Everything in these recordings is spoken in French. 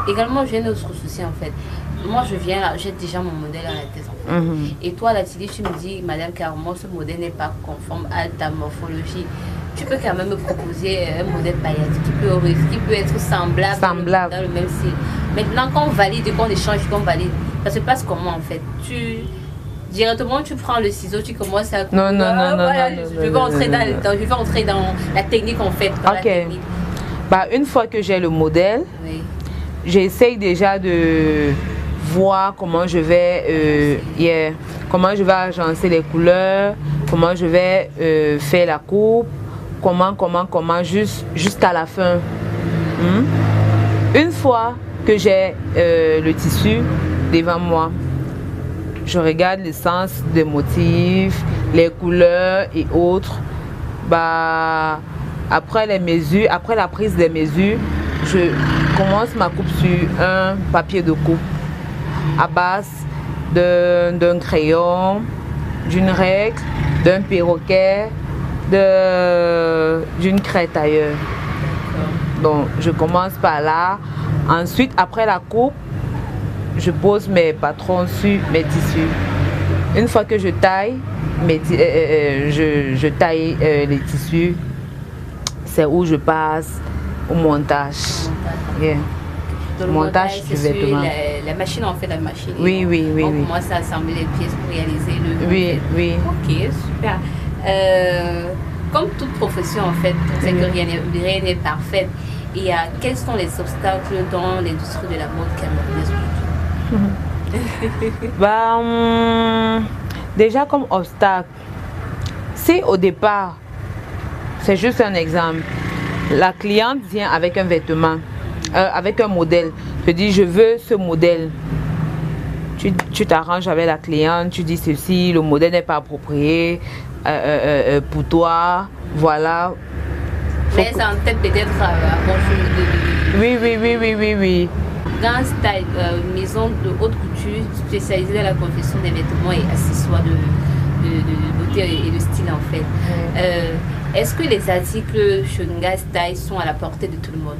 également, j'ai un autre souci en fait. Moi, je viens là, j'ai déjà mon modèle à la tête. En fait. Et toi, là, tu me dis, Madame Carmo, ce modèle n'est pas conforme à ta morphologie. Tu peux quand même me proposer un modèle paillettes qui peut être semblable. Dans le même style. Maintenant, quand on valide, qu'on échange, qu'on valide, ça se passe comment en fait? Directement, tu prends le ciseau, tu commences à... Non. Je vais entrer dans la technique en fait. Ok. La technique. Bah, une fois que j'ai le modèle, oui. J'essaye déjà de voir comment je vais agencer les couleurs, comment je vais faire la coupe, comment jusqu'à la fin. Une fois que j'ai le tissu devant moi, je regarde le sens des motifs, les couleurs et autres. Bah, après les mesures, après la prise des mesures, je commence ma coupe sur un papier de coupe à base d'un crayon, d'une règle, d'un perroquet, d'une craie tailleur. Donc je commence par là. Ensuite, après la coupe, je pose mes patrons sur mes tissus. Une fois que je taille, je taille les tissus, c'est où je passe au montage. Yeah. Le montage du vêtement. La machine en fait, la machine. Oui. On commence à assembler les pièces pour réaliser le. Oui. Ok, super. Comme toute profession en fait, c'est que rien n'est parfait. Et quels sont les obstacles dans l'industrie de la mode camerounaise? Déjà comme obstacle, si au départ, c'est juste un exemple, la cliente vient avec un vêtement, avec un modèle, je dis je veux ce modèle. Tu t'arranges avec la cliente, tu dis ceci, le modèle n'est pas approprié pour toi, voilà. Mais c'est en tête peut-être Oui. Dans ta maison de haute couture spécialisée dans la confection des vêtements et accessoires de beauté et de style en fait, est-ce que les articles Shunga Style sont à la portée de tout le monde,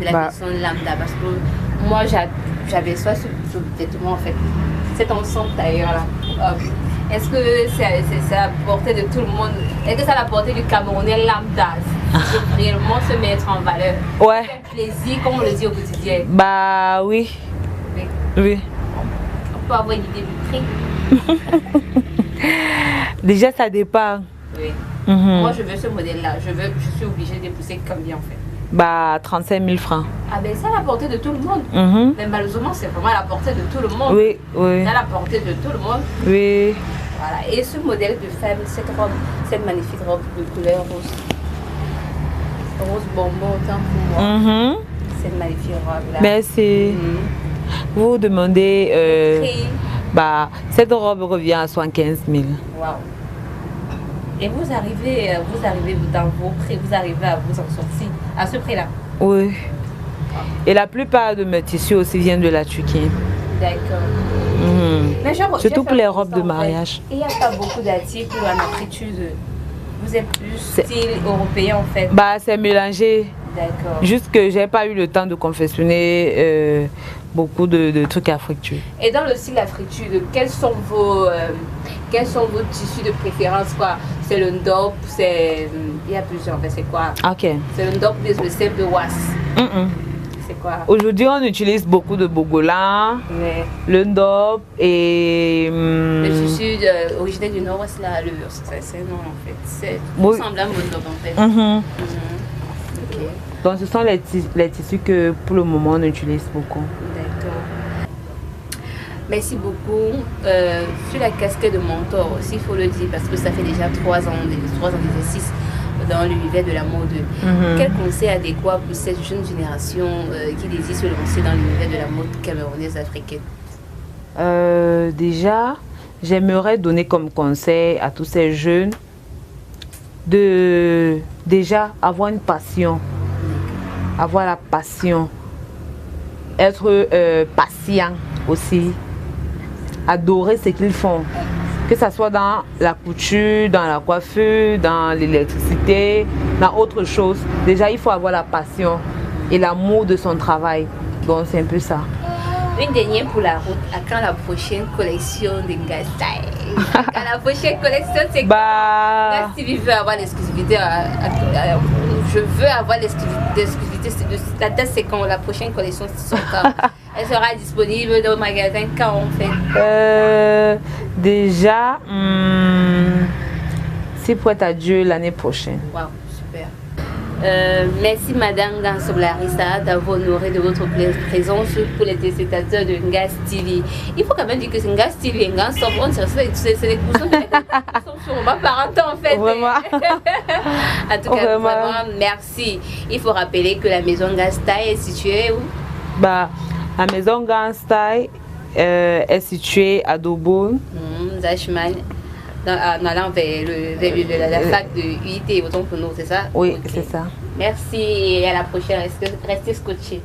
de la personne lambda? Parce que moi j'avais soit ce vêtement en fait, cet ensemble d'ailleurs là. Est-ce que c'est à la portée de tout le monde? Est-ce que c'est à la portée du Camerounais lambda? De réellement se mettre en valeur. Ouais. C'est un plaisir, comme on le dit au quotidien. Bah oui. On peut avoir une idée du prix. Déjà ça dépend. Oui. Moi je veux ce modèle-là. Je suis obligée de pousser combien en fait? Bah 35 000 francs. Ah ben c'est à la portée de tout le monde. Mais malheureusement c'est vraiment à la portée de tout le monde. Oui. C'est à la portée de tout le monde. Oui. Voilà. Et ce modèle de femme, cette robe, cette magnifique robe de couleur rose. Rose bonbon autant pour moi. Cette magnifique robe là. Merci. Vous demandez bah cette robe revient à 75 000. Wow. Et vous arrivez dans vos prix, vous arrivez à vous en sortir à ce prix là? Oui. Et la plupart de mes tissus aussi viennent de la Turquie. D'accord. Surtout pour les robes de mariage. Il n'y a pas beaucoup d'articles en Afrique. Vous êtes plus style européen en fait. Bah c'est mélangé. D'accord. Juste que j'ai pas eu le temps de confectionner beaucoup de trucs africains. Et dans le style africain, quels sont vos tissus de préférence quoi? C'est le ndop, il y a plusieurs en fait, c'est quoi? Ok. C'est le ndop, le simple was. C'est quoi? Aujourd'hui on utilise beaucoup de bogola, le ndop et le tissu originaire du nord-ouest là, c'est non en fait. C'est semblable au ndop en fait. Okay. Donc ce sont les tissus que pour le moment on utilise beaucoup. D'accord. Merci beaucoup. Sur la casquette de mentor aussi, il faut le dire, parce que ça fait déjà 3 ans d'exercice dans l'univers de la mode. Quel conseil adéquat pour cette jeune génération qui désire se lancer dans l'univers de la mode camerounaise africaine? Déjà, j'aimerais donner comme conseil à tous ces jeunes de déjà avoir une passion, avoir la passion, être patient aussi, adorer ce qu'ils font, que ce soit dans la couture, dans la coiffure, dans l'électricité, dans autre chose. Déjà il faut avoir la passion et l'amour de son travail. Donc c'est un peu ça. Une dernière pour la route. À quand la prochaine collection de Style? À la prochaine collection, c'est bah Stevie veut avoir l'exclusivité. Je veux avoir l'exclusivité. La date, c'est quand la prochaine collection sera. Elle sera disponible dans le magasin quand on fait. Déjà, c'est prêt à Dieu l'année prochaine. Wow, super. Merci Madame Ganso Larissa d'avoir honoré de votre présence pour les téléspectateurs de Ngas TV. Il faut quand même dire que c'est Ngas TV et Ngas Soft, c'est les coussins sur ma parenté en fait. Vraiment. En tout cas, vraiment merci. Il faut rappeler que la maison Gastay est située où? Bah, la maison Gastay est située à Dobon. Zachman. En allant vers la fac de UIT, autant pour nous, c'est ça? Oui, okay. C'est ça. Merci et à la prochaine. Restez scotchés.